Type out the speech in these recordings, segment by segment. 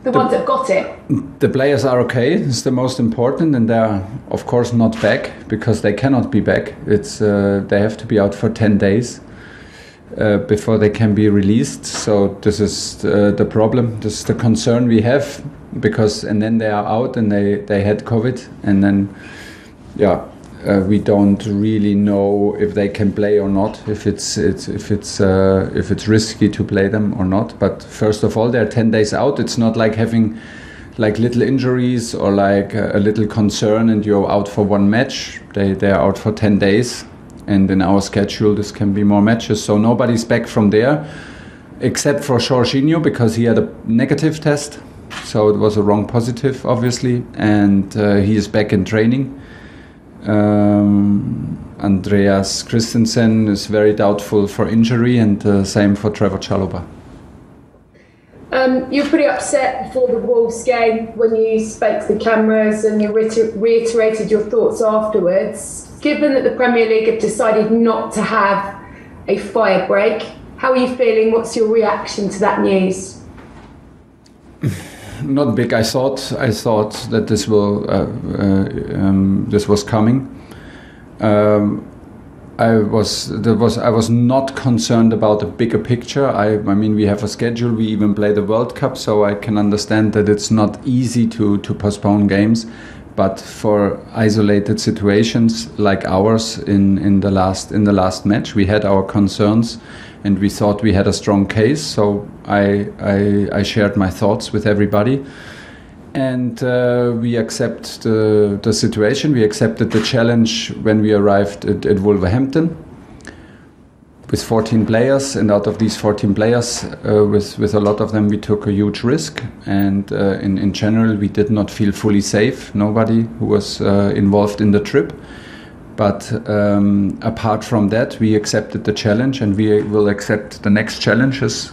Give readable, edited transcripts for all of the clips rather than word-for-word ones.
The ones that got it? The players are okay. It's the most important, and they're of course not back because they cannot be back. They have to be out for 10 days before they can be released. So this is the problem. This is the concern we have, and then they are out and they had COVID, and then we don't really know if they can play or not, if it's risky to play them or not. But first of all, they're 10 days out. It's not like having like little injuries or like a little concern and you're out for one match. They're out for 10 days, and in our schedule this can be more matches. So nobody's back from there except for Jorginho, because he had a negative test, so it was a wrong positive obviously, and he is back in training. Andreas Christensen is very doubtful for injury, and same for Trevor Chalobah. You were pretty upset before the Wolves game when you spoke to the cameras, and you reiterated your thoughts afterwards. Given that the Premier League have decided not to have a fire break, how are you feeling? What's your reaction to that news? Not big. I thought that this was coming. I was not concerned about the bigger picture. I mean, we have a schedule. We even play the World Cup, so I can understand that it's not easy to postpone games. But for isolated situations like ours in the last match, we had our concerns, and we thought we had a strong case. So I shared my thoughts with everybody, and we accept the situation. We accepted the challenge when we arrived at Wolverhampton with 14 players, and out of these 14 players, with a lot of them we took a huge risk, and in general we did not feel fully safe, nobody who was involved in the trip. But apart from that, we accepted the challenge, and we will accept the next challenges.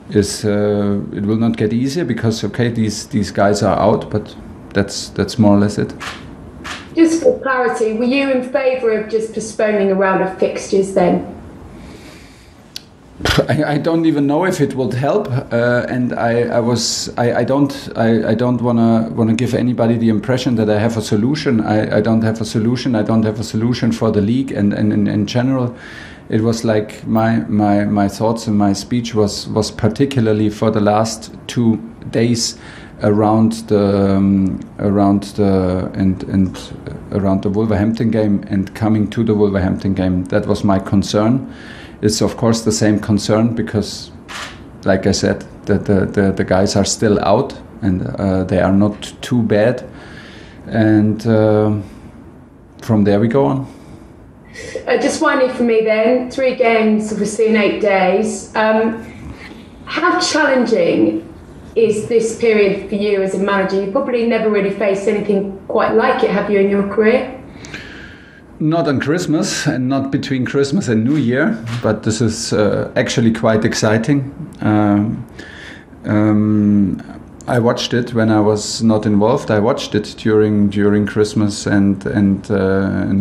It will not get easier because these guys are out, but that's more or less it. Just for clarity, were you in favour of just postponing a round of fixtures then? I don't even know if it would help, and I don't wanna give anybody the impression that I have a solution. I don't have a solution. I don't have a solution for the league, and in general, it was like my thoughts and my speech was particularly for the last 2 days around the Wolverhampton game and coming to the Wolverhampton game. That was my concern. It's of course the same concern because, like I said, the guys are still out, and they are not too bad, and from there we go on. Just finally for me then, 3 games obviously in 8 days. How challenging is this period for you as a manager? You probably never really faced anything quite like it, have you, in your career? Not on Christmas, and not between Christmas and New Year, but this is actually quite exciting. I watched it when I was not involved. I watched it during Christmas and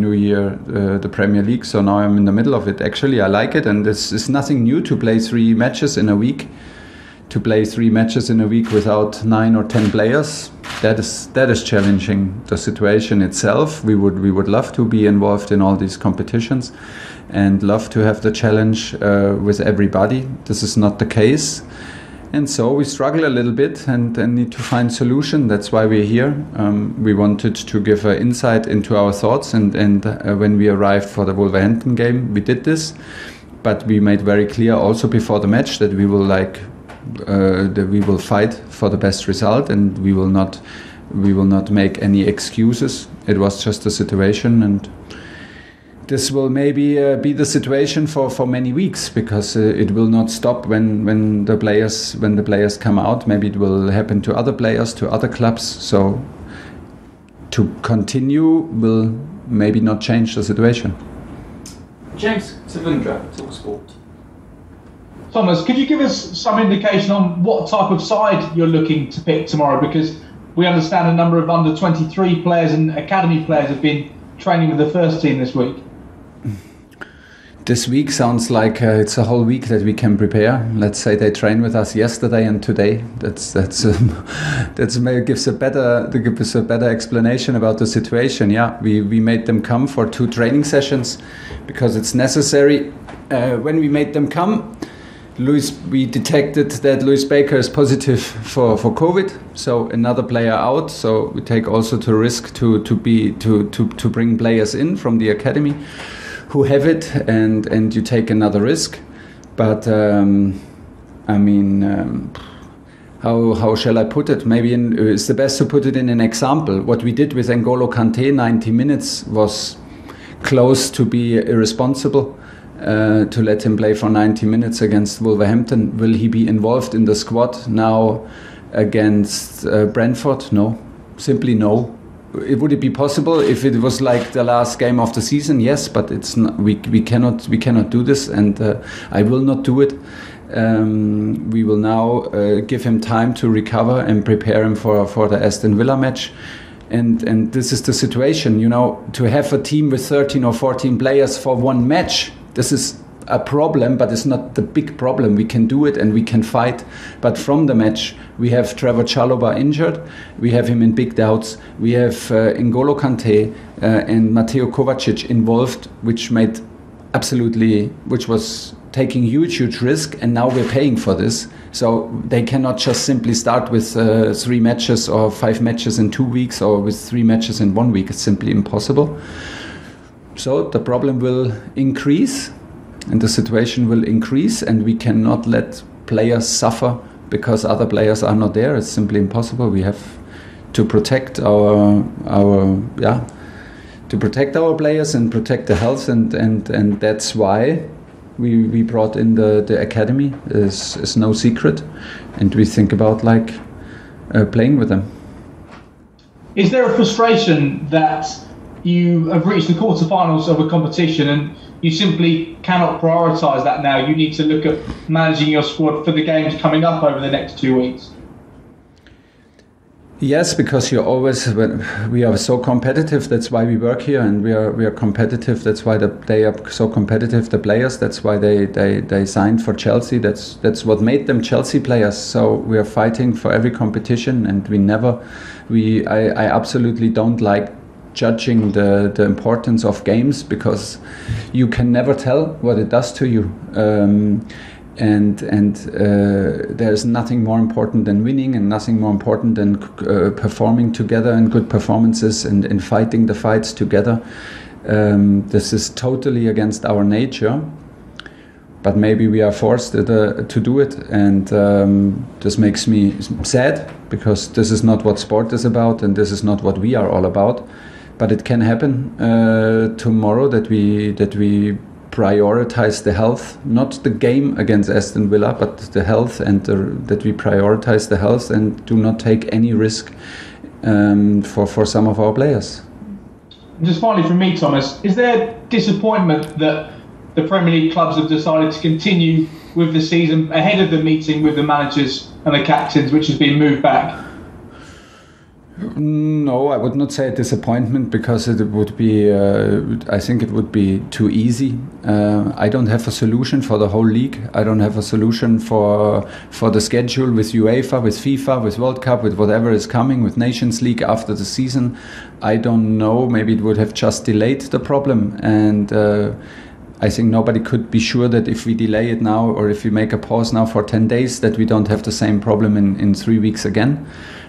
New Year, the Premier League. So now I'm in the middle of it. Actually, I like it, and it's nothing new to play 3 matches in a week. To play 3 matches in a week without 9 or 10 players, that is challenging the situation itself. We would love to be involved in all these competitions, and love to have the challenge with everybody. This is not the case, and so we struggle a little bit and need to find solution. That's why we're here. We wanted to give insight into our thoughts, and when we arrived for the Wolverhampton game, we did this, but we made very clear also before the match that we will that we will fight for the best result, and we will not make any excuses. It was just a situation, and this will maybe be the situation for many weeks, because it will not stop when the players come out. Maybe it will happen to other players, to other clubs. So to continue will maybe not change the situation. James Savundra, TalkSport. Thomas, could you give us some indication on what type of side you're looking to pick tomorrow? Because we understand a number of under-23 players and academy players have been training with the first team this week. This week sounds like it's a whole week that we can prepare. Let's say they train with us yesterday and today. That's gives us a better explanation about the situation. Yeah, we made them come for 2 training sessions because it's necessary. When we made them come, we detected that Luis Baker is positive for COVID, so another player out. So we take also the risk to bring players in from the academy who have it, and you take another risk. But how shall I put it? Maybe it's the best to put it in an example. What we did with N'Golo Kanté, 90 minutes, was close to be irresponsible. To let him play for 90 minutes against Wolverhampton. Will he be involved in the squad now against Brentford? No, simply no. Would it be possible if it was like the last game of the season? Yes, but it's not, we cannot do this, and I will not do it. We will now give him time to recover and prepare him for the Aston Villa match. And this is the situation, to have a team with 13 or 14 players for one match. This is a problem, but it's not the big problem. We can do it and we can fight. But from the match, we have Trevor Chalobah injured. We have him in big doubts. We have N'Golo Kanté and Mateo Kovacic involved, which was taking huge risk. And now we're paying for this. So they cannot just simply start with 3 matches or 5 matches in 2 weeks or with 3 matches in 1 week. It's simply impossible. So the problem will increase and the situation will increase, and we cannot let players suffer because other players are not there. It's simply impossible. We have to protect our players and protect the health, and that's why we brought in the academy. Is no secret, and we think about playing with them. Is there a frustration that you have reached the quarterfinals of a competition and you simply cannot prioritise that now? You need to look at managing your squad for the games coming up over the next 2 weeks. Yes, because we are so competitive. That's why we work here, and we are competitive. That's why they are so competitive. The players. That's why they signed for Chelsea. That's what made them Chelsea players. So we are fighting for every competition, and I absolutely don't like judging the importance of games, because you can never tell what it does to you. And there's nothing more important than winning, and nothing more important than performing together and good performances and fighting the fights together. This is totally against our nature, but maybe we are forced to do it, and this makes me sad, because this is not what sport is about, and this is not what we are all about. But it can happen tomorrow that we prioritize the health, not the game against Aston Villa, but the health, and that we prioritize the health and do not take any risk for some of our players. Just finally from me, Thomas, is there disappointment that the Premier League clubs have decided to continue with the season ahead of the meeting with the managers and the captains, which has been moved back? No, I would not say a disappointment, because it would be. I think it would be too easy. I don't have a solution for the whole league. I don't have a solution for the schedule with UEFA, with FIFA, with World Cup, with whatever is coming, with Nations League after the season. I don't know. Maybe it would have just delayed the problem, and I think nobody could be sure that if we delay it now, or if we make a pause now for 10 days, that we don't have the same problem in 3 weeks again.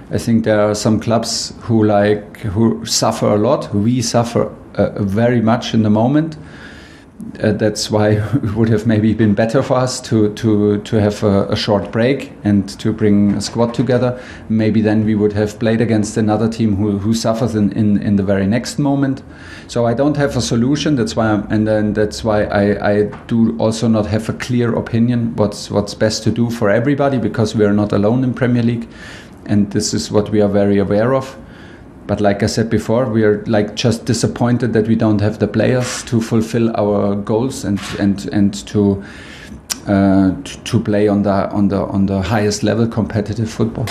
I think there are some clubs who suffer a lot. We suffer very much in the moment. That's why it would have maybe been better for us to have a short break and to bring a squad together. Maybe then we would have played against another team who suffers in the very next moment. So I don't have a solution. That's why I do also not have a clear opinion what's best to do for everybody, because we are not alone in Premier League, and this is what we are very aware of. But like I said before, we are just disappointed that we don't have the players to fulfill our goals and to play on the highest level competitive football.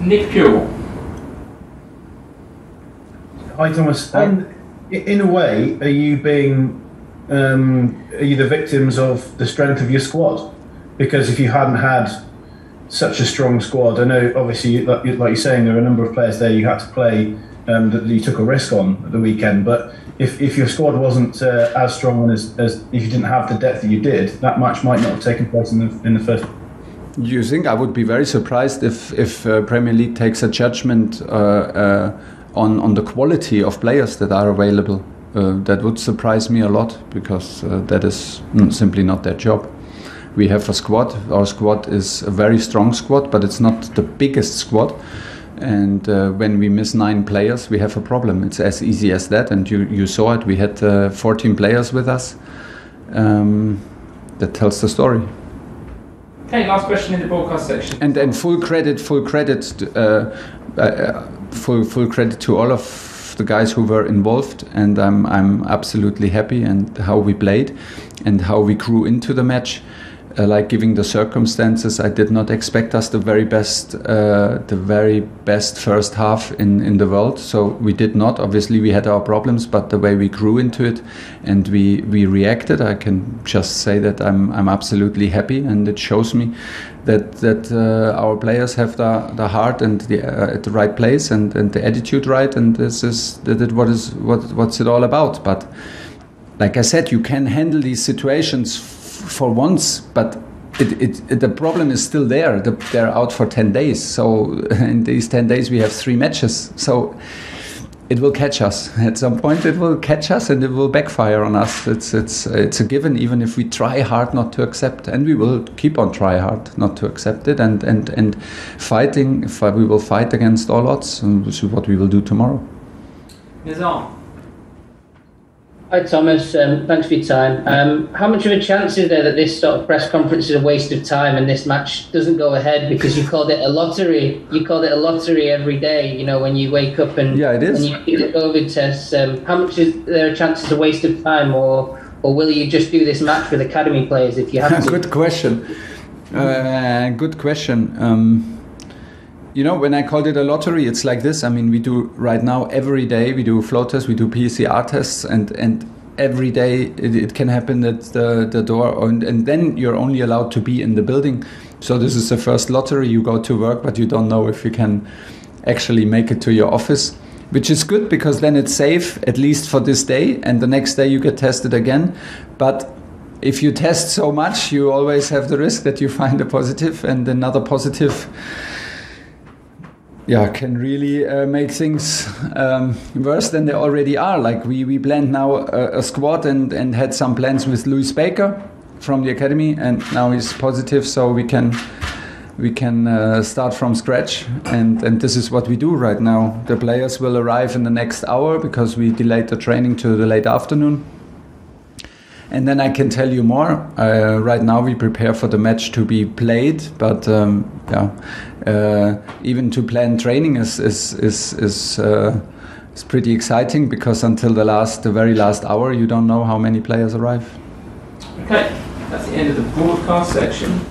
Nick Pure. Hi Thomas. In a way, are you being are you the victims of the strength of your squad? Because if you hadn't had such a strong squad, I know obviously, like you're saying, there are a number of players there you had to play that you took a risk on at the weekend. But if your squad wasn't as strong as if you didn't have the depth that you did, that match might not have taken place in the first. You think? I would be very surprised if Premier League takes a judgment on the quality of players that are available. That would surprise me a lot, because that is simply not their job. We have a squad. Our squad is a very strong squad, but it's not the biggest squad. And when we miss 9 players, we have a problem. It's as easy as that. And you saw it. We had 14 players with us. That tells the story. Okay, last question in the broadcast section. And full credit to all of the guys who were involved, and I'm absolutely happy and how we played and how we grew into the match. Like, given the circumstances, I did not expect us the very best first half in the world. So we did not. Obviously, we had our problems, but the way we grew into it and we reacted, I can just say that I'm absolutely happy, and it shows me that our players have the heart and at the right place and the attitude right, and this is what's it all about. But like I said, you can handle these situations for once, but the problem is still there. They're out for 10 days. So in these 10 days we have 3 matches. So it will catch us at some point. It will catch us and it will backfire on us. It's a given, even if we try hard not to accept, and we will keep on try hard not to accept it, and fighting. We will fight against all odds, and which is what we will do tomorrow. Nizam. Hi Thomas, thanks for your time. How much of a chance is there that this sort of press conference is a waste of time and this match doesn't go ahead because you called it a lottery? You called it a lottery every day, you know, when you wake up and, it is. and you do the COVID tests. How much is there a chance it's a waste of time, or will you just do this match with academy players if you have to? Good question. Good question. You know, when I called it a lottery, it's like this. I mean, we do right now every day, we do flow tests, we do PCR tests, and every day it can happen that the door, and then you're only allowed to be in the building. So this is the first lottery. You go to work, but you don't know if you can actually make it to your office, which is good because then it's safe, at least for this day, and the next day you get tested again. But if you test so much, you always have the risk that you find a positive, and another positive can really make things worse than they already are. Like we planned now a squad and had some plans with Louis Baker from the academy, and now he's positive, so we can start from scratch, and this is what we do right now. The players will arrive in the next hour because we delayed the training to the late afternoon. And then I can tell you more. Right now we prepare for the match to be played, but even to plan training is pretty exciting, because until the very last hour you don't know how many players arrive. Okay, that's the end of the broadcast section.